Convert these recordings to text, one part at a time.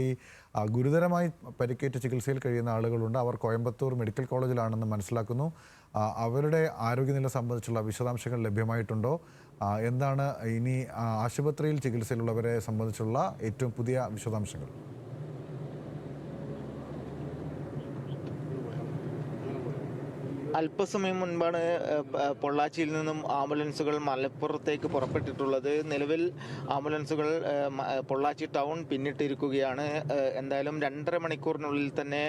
ഈ ഗുരുതരമായി പരിക്കേറ്റ് ചികിത്സയിൽ കഴിയുന്ന ആളുകളുണ്ട്. അവർ കോയമ്പത്തൂർ മെഡിക്കൽ കോളേജിലാണെന്ന് മനസ്സിലാക്കുന്നു. അവരുടെ ആരോഗ്യനില സംബന്ധിച്ചുള്ള വിശദാംശങ്ങൾ ലഭ്യമായിട്ടുണ്ടോ? എന്താണ് ഇനി ആശുപത്രിയിൽ ചികിത്സയിലുള്ളവരെ സംബന്ധിച്ചുള്ള ഏറ്റവും പുതിയ വിശദാംശങ്ങൾ? അല്പസമയം മുൻപാണ് പൊള്ളാച്ചിയിൽ നിന്നും ആംബുലൻസുകൾ മലപ്പുറത്തേക്ക് പുറപ്പെട്ടിട്ടുള്ളത്. നിലവിൽ ആംബുലൻസുകൾ പൊള്ളാച്ചി ടൗൺ പിന്നിട്ടിരിക്കുകയാണ്. എന്തായാലും 2.5 മണിക്കൂറിനുള്ളിൽ തന്നെ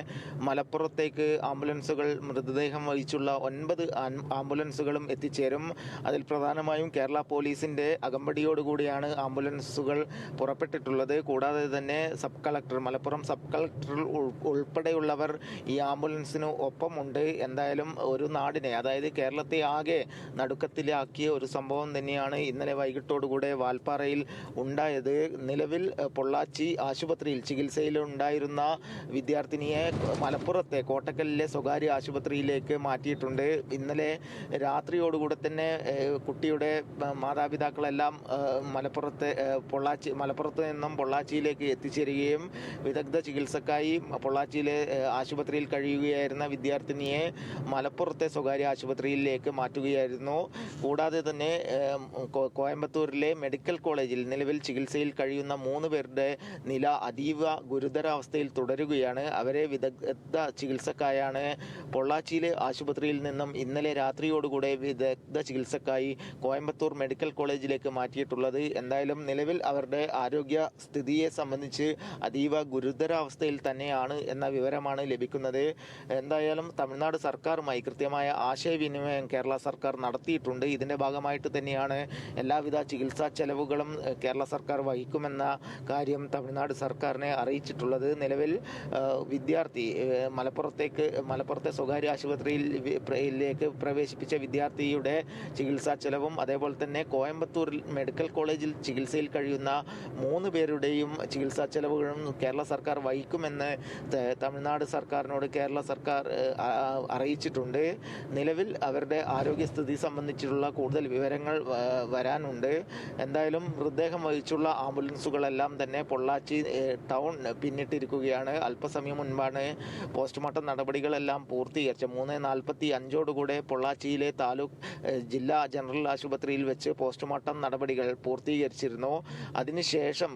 മലപ്പുറത്തേക്ക് ആംബുലൻസുകൾ മൃതദേഹം വഹിച്ചുള്ള 9 ആംബുലൻസുകളും എത്തിച്ചേരും. അതിൽ പ്രധാനമായും കേരള പോലീസിൻ്റെ അകമ്പടിയോടുകൂടിയാണ് ആംബുലൻസുകൾ പുറപ്പെട്ടിട്ടുള്ളത്. കൂടാതെ തന്നെ മലപ്പുറം സബ് കളക്ടർ ഉൾപ്പെടെയുള്ളവർ ഈ ആംബുലൻസിന് ഒപ്പമുണ്ട്. എന്തായാലും ഒരു നാടിനെ, അതായത് കേരളത്തെ ആകെ നടുക്കത്തിലാക്കിയ ഒരു സംഭവം തന്നെയാണ് ഇന്നലെ വൈകിട്ടോടുകൂടെ വാൽപ്പാറയിൽ ഉണ്ടായത്. നിലവിൽ പൊള്ളാച്ചി ആശുപത്രിയിൽ ചികിത്സയിലുണ്ടായിരുന്ന വിദ്യാർത്ഥിനിയെ മലപ്പുറത്തെ കോട്ടക്കലിലെ സ്വകാര്യ ആശുപത്രിയിലേക്ക് മാറ്റിയിട്ടുണ്ട്. ഇന്നലെ രാത്രിയോടുകൂടെ തന്നെ കുട്ടിയുടെ മാതാപിതാക്കളെല്ലാം മലപ്പുറത്ത് നിന്നും പൊള്ളാച്ചിയിലേക്ക് എത്തിച്ചേരുകയും വിദഗ്ധ ചികിത്സക്കായി പൊള്ളാച്ചിയിലെ ആശുപത്രിയിൽ കഴിയുകയായിരുന്ന വിദ്യാർത്ഥിനിയെ മലപ്പുറത്തെ സ്വകാര്യ ആശുപത്രിയിലേക്ക് മാറ്റുകയായിരുന്നു. കൂടാതെ തന്നെ കോയമ്പത്തൂരിലെ മെഡിക്കൽ കോളേജിൽ നിലവിൽ ചികിത്സയിൽ കഴിയുന്ന 3 പേരുടെ നില അതീവ ഗുരുതരാവസ്ഥയിൽ തുടരുകയാണ്. അവരെ വിദഗ്ധ ചികിത്സക്കായാണ് പൊള്ളാച്ചിയിലെ ആശുപത്രിയിൽ നിന്നും ഇന്നലെ രാത്രിയോടുകൂടെ വിദഗ്ധ ചികിത്സക്കായി കോയമ്പത്തൂർ മെഡിക്കൽ കോളേജിലേക്ക് മാറ്റിയിട്ടുള്ളത്. എന്തായാലും നിലവിൽ അവരുടെ ആരോഗ്യ സ്ഥിതിയെ സംബന്ധിച്ച് അതീവ ഗുരുതരാവസ്ഥയിൽ തന്നെയാണ് എന്ന വിവരമാണ് ലഭിക്കുന്നത്. എന്തായാലും തമിഴ്നാട് സർക്കാരുമായി കൃത്യമായ ആശയവിനിമയം കേരള സർക്കാർ നടത്തിയിട്ടുണ്ട്. ഇതിൻ്റെ ഭാഗമായിട്ട് തന്നെയാണ് എല്ലാവിധ ചികിത്സാ ചെലവുകളും കേരള സർക്കാർ വഹിക്കുമെന്ന കാര്യം തമിഴ്നാട് സർക്കാരിനെ അറിയിച്ചിട്ടുള്ളത്. നിലവിൽ വിദ്യാർത്ഥി മലപ്പുറത്തെ സ്വകാര്യ ആശുപത്രിയിലേക്ക് പ്രവേശിപ്പിച്ച വിദ്യാർത്ഥിയുടെ ചികിത്സാ ചെലവും അതേപോലെ തന്നെ കോയമ്പത്തൂരിൽ മെഡിക്കൽ കോളേജിൽ ചികിത്സയിൽ കഴിയുന്ന 3 പേരുടെയും ചികിത്സാ ചെലവുകളും കേരള സർക്കാർ വഹിക്കുമെന്ന് തമിഴ്നാട് സർക്കാരിനോട് കേരള സർക്കാർ അറിയിച്ചിട്ടുണ്ട്. നിലവിൽ അവരുടെ ആരോഗ്യസ്ഥിതി സംബന്ധിച്ചുള്ള കൂടുതൽ വിവരങ്ങൾ വരാനുണ്ട്. എന്തായാലും മൃതദേഹം വഹിച്ചുള്ള ആംബുലൻസുകളെല്ലാം തന്നെ പൊള്ളാച്ചി ടൗൺ പിന്നിട്ടിരിക്കുകയാണ്. അല്പസമയം മുൻപാണ് പോസ്റ്റ്മോർട്ടം നടപടികളെല്ലാം പൂർത്തീകരിച്ച 3:45 പൊള്ളാച്ചിയിലെ ജില്ലാ ജനറൽ ആശുപത്രിയിൽ വെച്ച് പോസ്റ്റ്മോർട്ടം നടപടികൾ പൂർത്തീകരിച്ചിരുന്നു. അതിനുശേഷം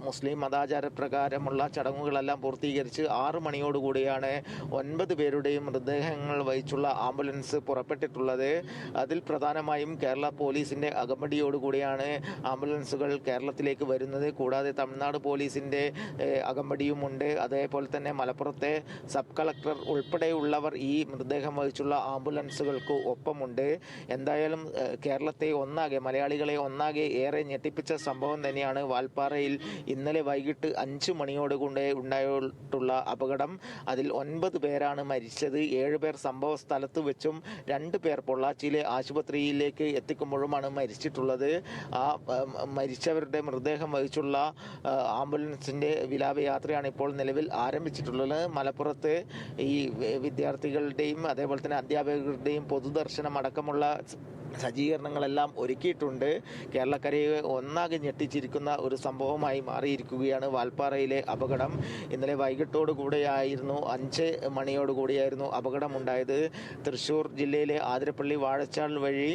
മുസ്ലിം മതാചാരപ്രകാരമുള്ള ചടങ്ങുകളെല്ലാം പൂർത്തീകരിച്ച് 6 മണിയോടുകൂടിയാണ് 9 പേരുടെയും മൃതദേഹങ്ങൾ വഹിച്ചുള്ള ആംബുലൻസ് പുറപ്പെട്ടിട്ടുള്ളത്. അതിൽ പ്രധാനമായും കേരള പോലീസിൻ്റെ അകമ്പടിയോടുകൂടിയാണ് ആംബുലൻസുകൾ കേരളത്തിലേക്ക് വരുന്നത്. കൂടാതെ തമിഴ്നാട് പോലീസിൻ്റെ അകമ്പടിയുമുണ്ട്. അതേപോലെ തന്നെ മലപ്പുറത്തെ സബ് കളക്ടർ ഉൾപ്പെടെയുള്ളവർ ഈ മൃതദേഹം വഹിച്ചുള്ള ആംബുലൻസുകൾക്ക് ഒപ്പമുണ്ട്. എന്തായാലും കേരളത്തെ ഒന്നാകെ, മലയാളികളെ ഒന്നാകെ ഏറെ ഞെട്ടിപ്പിച്ച സംഭവം തന്നെയാണ് വാൽപ്പാറയിൽ ഇന്നലെ വൈകിട്ട് 5 മണിയോടുകൂടെ ഉണ്ടായിട്ടുള്ള അപകടം. അതിൽ 9 പേരാണ് മരിച്ചത്. 7 പേർ സംഭവ സ്ഥലത്ത് വെച്ചും 2 പേർ പൊള്ളാച്ചിയിലെ ആശുപത്രിയിലേക്ക് എത്തിക്കുമ്പോഴുമാണ് മരിച്ചിട്ടുള്ളത്. ആ മരിച്ചവരുടെ മൃതദേഹം വഹിച്ചുള്ള ആംബുലൻസിൻ്റെ വിലാപയാത്രയാണ് ഇപ്പോൾ നിലവിൽ ആരംഭിച്ചിട്ടുള്ളത്. മലപ്പുറത്ത് ഈ വിദ്യാർത്ഥികളുടെയും അതേപോലെ തന്നെ അധ്യാപകരുടെയും പൊതുദർശനം അടക്കമുള്ള സജ്ജീകരണങ്ങളെല്ലാം ഒരുക്കിയിട്ടുണ്ട്. കേരളക്കരയെ ഒന്നാകെ ഞെട്ടിച്ചിരിക്കുന്ന ഒരു സംഭവമായി മാറിയിരിക്കുകയാണ് വാൽപ്പാറയിലെ അപകടം. ഇന്നലെ വൈകിട്ടോടുകൂടെയായിരുന്നു 5 മണിയോടുകൂടിയായിരുന്നു അപകടമുണ്ടായത്. തൃശ്ശൂർ ജില്ലയിലെ ആതിരപ്പള്ളി വാഴച്ചാൽ വഴി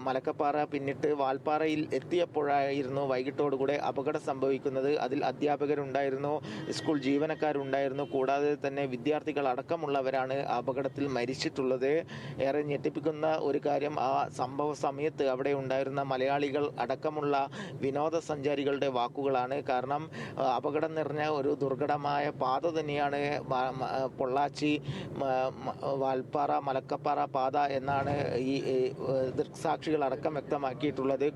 മലക്കപ്പാറ പിന്നിട്ട് വാൽപ്പാറയിൽ എത്തിയപ്പോഴായിരുന്നു വൈകിട്ടോടുകൂടെ അപകടം സംഭവിക്കുന്നത്. അതിൽ അധ്യാപകരുണ്ടായിരുന്നു, സ്കൂൾ ജീവനക്കാരുണ്ടായിരുന്നു, കൂടാതെ തന്നെ വിദ്യാർത്ഥികൾ അടക്കമുള്ളവരാണ് അപകടത്തിൽ മരിച്ചിട്ടുള്ളത്. ഏറെ ഞെട്ടിപ്പിക്കുന്ന ഒരു കാര്യം ആ സംഭവ സമയത്ത് അവിടെ ഉണ്ടായിരുന്ന മലയാളികൾ അടക്കമുള്ള വിനോദസഞ്ചാരികളുടെ വാക്കുകളാണ്. കാരണം അപകടം നിറഞ്ഞ ഒരു ദുർഘടമായ പാത തന്നെയാണ് പൊള്ളാച്ചി വാൽപ്പാറ മലക്കപ്പാറ പാത എന്നാണ് ഈ ദൃക്സാക്ഷികൾ അടക്കം വ്യക്തമാക്കിയിട്ടുള്ളത്.